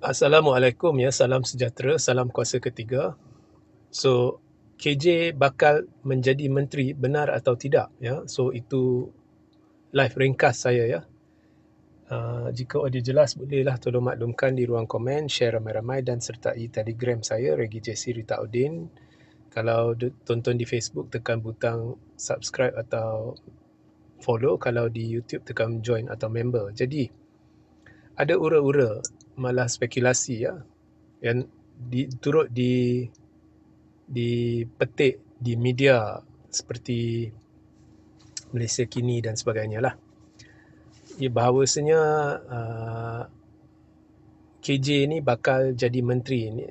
Assalamualaikum ya, salam sejahtera, salam kuasa ketiga. So, KJ bakal menjadi menteri, benar atau tidak? Ya, so itu live ringkas saya ya. Jika audio jelas, bolehlah tolong maklumkan di ruang komen, share ramai-ramai dan sertai Telegram saya, Regi JC Rita Udin. Kalau tonton di Facebook, tekan butang subscribe atau follow. Kalau di YouTube, tekan join atau member. Jadi, ada ura-ura, malah spekulasi ya, yang turut dipetik di media seperti Malaysia Kini dan sebagainya lah. Bahawasanya KJ ni bakal jadi menteri ni,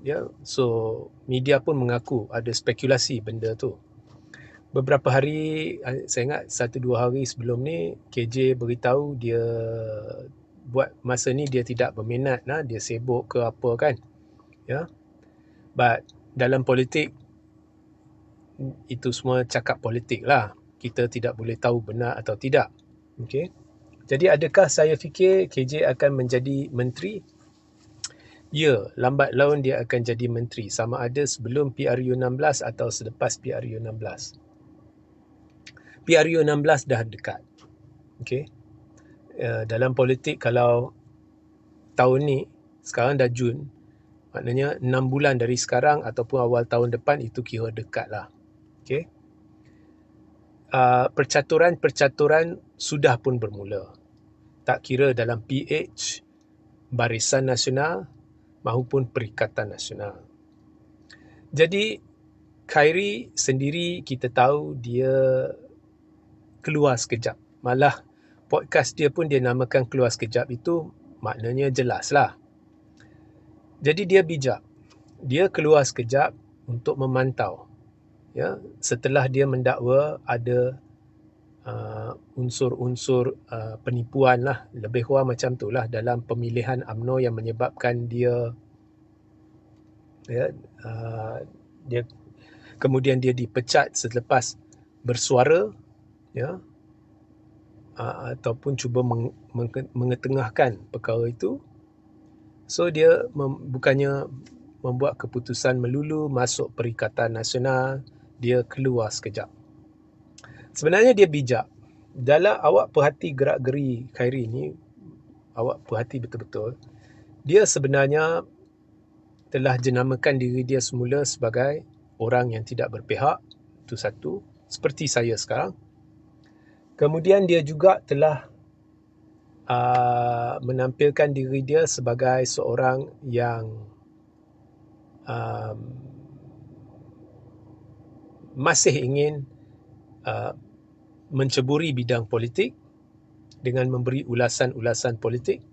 ya. So media pun mengaku ada spekulasi benda tu. Beberapa hari, saya ingat 1-2 hari sebelum ni, KJ beritahu dia buat masa ni dia tidak berminat lah, dia sibuk ke apa kan, ya. But dalam politik, itu semua cakap politik lah. Kita tidak boleh tahu benar atau tidak. Okay. Jadi adakah saya fikir KJ akan menjadi menteri? Ya, lambat laun dia akan jadi menteri. Sama ada sebelum PRU16 atau selepas PRU16. PRU16 dah dekat. Okay. Dalam politik, kalau tahun ni, sekarang dah Jun, maknanya 6 bulan dari sekarang ataupun awal tahun depan, itu kira dekat lah. Okay. Percaturan sudah pun bermula. Tak kira dalam PH, Barisan Nasional maupun Perikatan Nasional. Jadi, Khairi sendiri kita tahu dia keluar sekejap. Malah podcast dia pun dia namakan keluar sekejap, itu maknanya jelas lah. Jadi dia bijak. Dia keluar sekejap untuk memantau. Ya, setelah dia mendakwa ada unsur-unsur penipuan lah, lebih kurang macam tu lah, dalam pemilihan UMNO yang menyebabkan dia kemudian dia dipecat selepas bersuara, ya, ataupun cuba mengetengahkan perkara itu. So dia bukannya membuat keputusan melulu masuk Perikatan Nasional, dia keluar sekejap. Sebenarnya dia bijak. Dalam awak perhati gerak-geri Khairi ni, awak perhati betul-betul, dia sebenarnya telah jenamakan diri dia semula sebagai orang yang tidak berpihak. Itu satu, seperti saya sekarang. Kemudian dia juga telah menampilkan diri dia sebagai seorang yang masih ingin menceburi bidang politik dengan memberi ulasan-ulasan politik.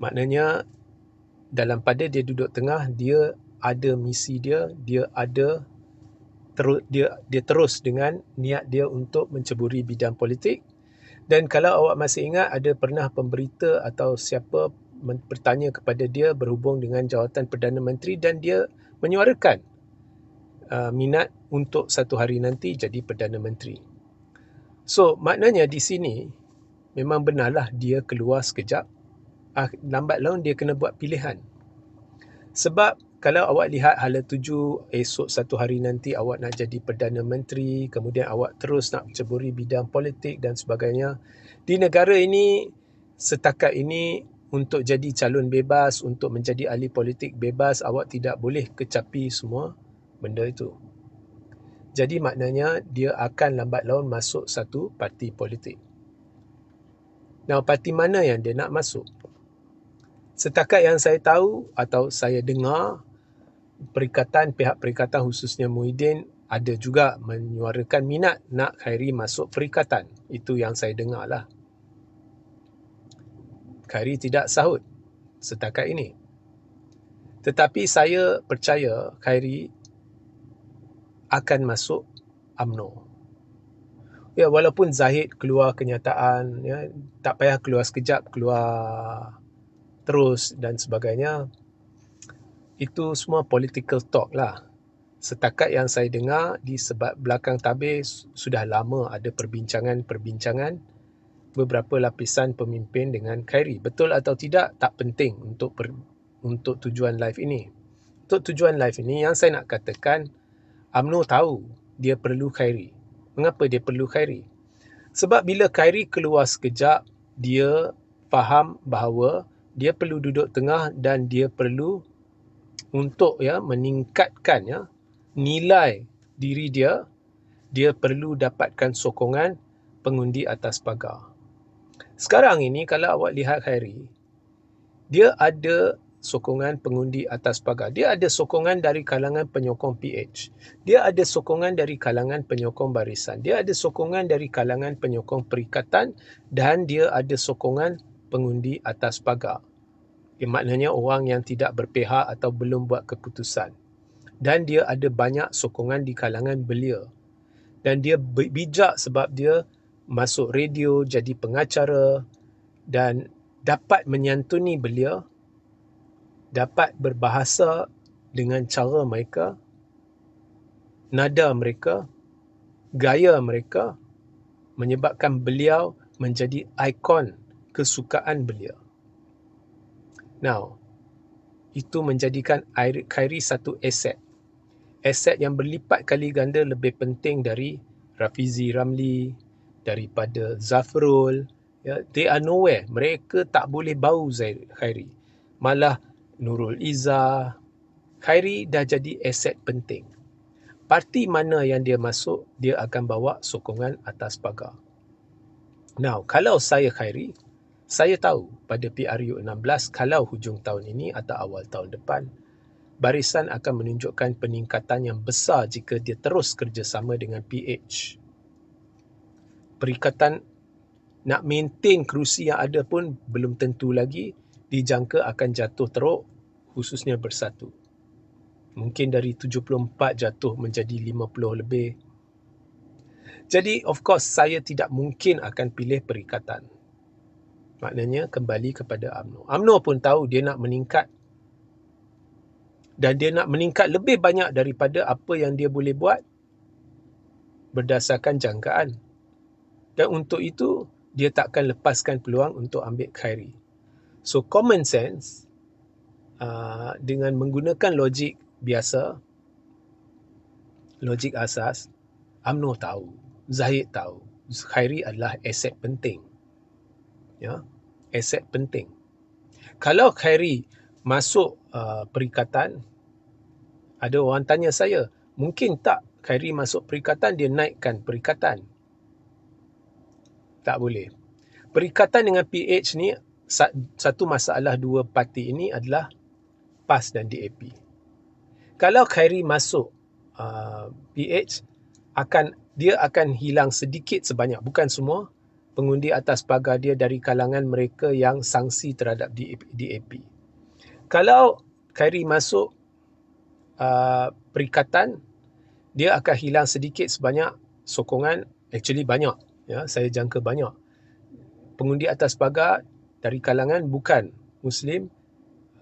Maknanya dalam pada dia duduk tengah, dia ada misi dia, dia terus dengan niat dia untuk menceburi bidang politik. Dan kalau awak masih ingat, ada pernah pemberita atau siapa bertanya kepada dia berhubung dengan jawatan Perdana Menteri, dan dia menyuarakan minat untuk satu hari nanti jadi Perdana Menteri. So, maknanya di sini memang benarlah dia keluar sekejap. Lambat laun dia kena buat pilihan. Sebab kalau awak lihat hala tuju, esok satu hari nanti awak nak jadi Perdana Menteri, kemudian awak terus nak menceburi bidang politik dan sebagainya. Di negara ini, setakat ini, untuk jadi calon bebas, untuk menjadi ahli politik bebas, awak tidak boleh kecapi semua benda itu. Jadi maknanya dia akan lambat laun masuk satu parti politik. Nah, parti mana yang dia nak masuk? Setakat yang saya tahu atau saya dengar, pihak perikatan khususnya Muhyiddin ada juga menyuarakan minat nak Khairi masuk perikatan. Itu yang saya dengar lah. Khairi tidak sahut setakat ini. Tetapi saya percaya Khairi akan masuk UMNO. Ya, walaupun Zahid keluar kenyataan, ya, tak payah keluar sekejap, keluar terus dan sebagainya. Itu semua political talk lah. Setakat yang saya dengar, di belakang tabir sudah lama ada perbincangan-perbincangan beberapa lapisan pemimpin dengan Khairi. Betul atau tidak, tak penting untuk tujuan live ini. Untuk tujuan live ini, yang saya nak katakan, UMNO tahu dia perlu Khairi. Mengapa dia perlu Khairi? Sebab bila Khairi keluar sekejap, dia faham bahawa dia perlu duduk tengah dan dia perlu untuk meningkatkan nilai diri dia perlu dapatkan sokongan pengundi atas pagar. Sekarang ini kalau awak lihat Khairi, dia ada sokongan pengundi atas pagar. Dia ada sokongan dari kalangan penyokong PH. Dia ada sokongan dari kalangan penyokong barisan. Dia ada sokongan dari kalangan penyokong perikatan dan dia ada sokongan pengundi atas pagar. Maknanya orang yang tidak berpihak atau belum buat keputusan. Dan dia ada banyak sokongan di kalangan belia. Dan dia bijak sebab dia masuk radio, jadi pengacara dan dapat menyantuni belia, dapat berbahasa dengan cara mereka, nada mereka, gaya mereka, menyebabkan beliau menjadi ikon kesukaan belia. Now, itu menjadikan Khairi satu aset. Aset yang berlipat kali ganda lebih penting dari Rafizi Ramli, daripada Zafrul. They are nowhere. Mereka tak boleh bau Khairi. Malah Nurul Izzah. Khairi dah jadi aset penting. Parti mana yang dia masuk, dia akan bawa sokongan atas pagar. Now, kalau saya Khairi, saya tahu pada PRU 16, kalau hujung tahun ini atau awal tahun depan, barisan akan menunjukkan peningkatan yang besar jika dia terus kerjasama dengan PH. Perikatan nak maintain kerusi yang ada pun belum tentu lagi, dijangka akan jatuh teruk, khususnya Bersatu. Mungkin dari 74 jatuh menjadi 50 lebih. Jadi, of course, saya tidak mungkin akan pilih perikatan. Maknanya kembali kepada UMNO. UMNO pun tahu dia nak meningkat. Dan dia nak meningkat lebih banyak daripada apa yang dia boleh buat berdasarkan jangkaan. Dan untuk itu, dia takkan lepaskan peluang untuk ambil Khairi. So, common sense, dengan menggunakan logik biasa, logik asas, UMNO tahu, Zahid tahu, Khairi adalah aset penting. Aset penting. Kalau Khairi masuk perikatan, ada orang tanya saya, mungkin tak Khairi masuk perikatan, dia naikkan perikatan? Tak boleh. Perikatan dengan PH ni, satu masalah dua parti ini adalah PAS dan DAP. Kalau Khairi masuk PH, dia akan hilang sedikit sebanyak, bukan semua, pengundi atas pagar dia dari kalangan mereka yang sangsi terhadap DAP. Kalau Khairi masuk perikatan, dia akan hilang sedikit sebanyak sokongan, actually banyak, saya jangka banyak, pengundi atas pagar dari kalangan bukan Muslim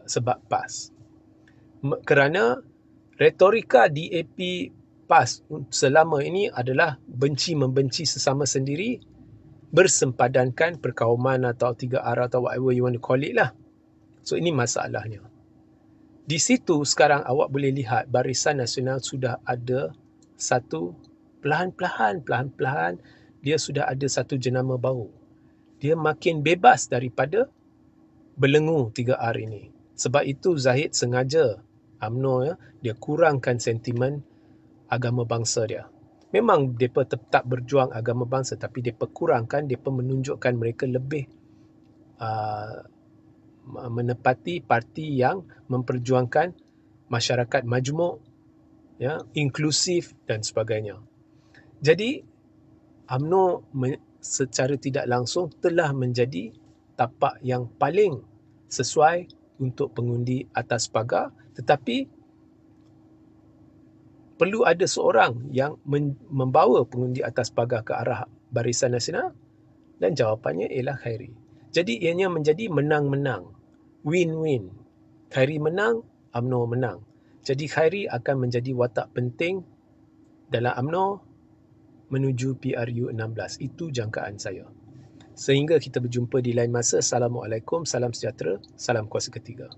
sebab PAS. Kerana retorika DAP PAS selama ini adalah benci-membenci sesama sendiri, bersempadankan perkauman atau 3R atau whatever you want to call it lah. So ini masalahnya. Di situ sekarang awak boleh lihat Barisan Nasional sudah ada satu perlahan-lahan dia sudah ada satu jenama baru. Dia makin bebas daripada belenggu 3R ini. Sebab itu Zahid sengaja UMNO dia kurangkan sentimen agama bangsa dia. Memang mereka tetap berjuang agama bangsa, tapi mereka kurangkan, mereka menunjukkan mereka lebih menepati parti yang memperjuangkan masyarakat majmuk, inklusif dan sebagainya. Jadi UMNO secara tidak langsung telah menjadi tapak yang paling sesuai untuk pengundi atas pagar, tetapi perlu ada seorang yang membawa pengundi atas pagar ke arah Barisan Nasional, dan jawapannya ialah Khairi. Jadi ianya menjadi menang-menang, win-win. Khairi menang, UMNO menang. Jadi Khairi akan menjadi watak penting dalam UMNO menuju PRU 16. Itu jangkaan saya. Sehingga kita berjumpa di lain masa. Assalamualaikum, salam sejahtera, salam kuasa ketiga.